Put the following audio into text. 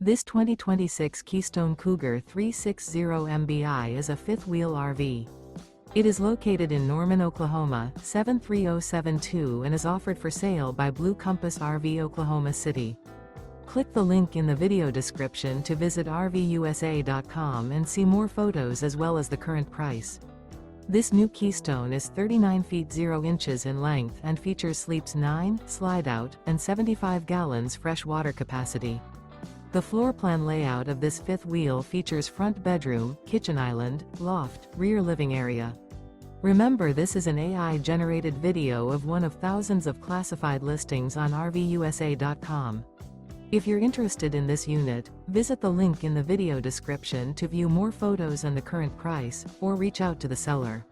This 2026 Keystone Cougar 360 MBI is a fifth-wheel RV. It is located in Norman, Oklahoma, 73072 and is offered for sale by Blue Compass RV Oklahoma City. Click the link in the video description to visit RVUSA.com and see more photos as well as the current price. This new Keystone is 39 feet 0 inches in length and features sleeps 9, slide-out, and 75 gallons fresh water capacity. The floor plan layout of this fifth wheel features front bedroom, kitchen island, loft, rear living area. Remember, this is an AI-generated video of one of thousands of classified listings on RVUSA.com. If you're interested in this unit, visit the link in the video description to view more photos and the current price, or reach out to the seller.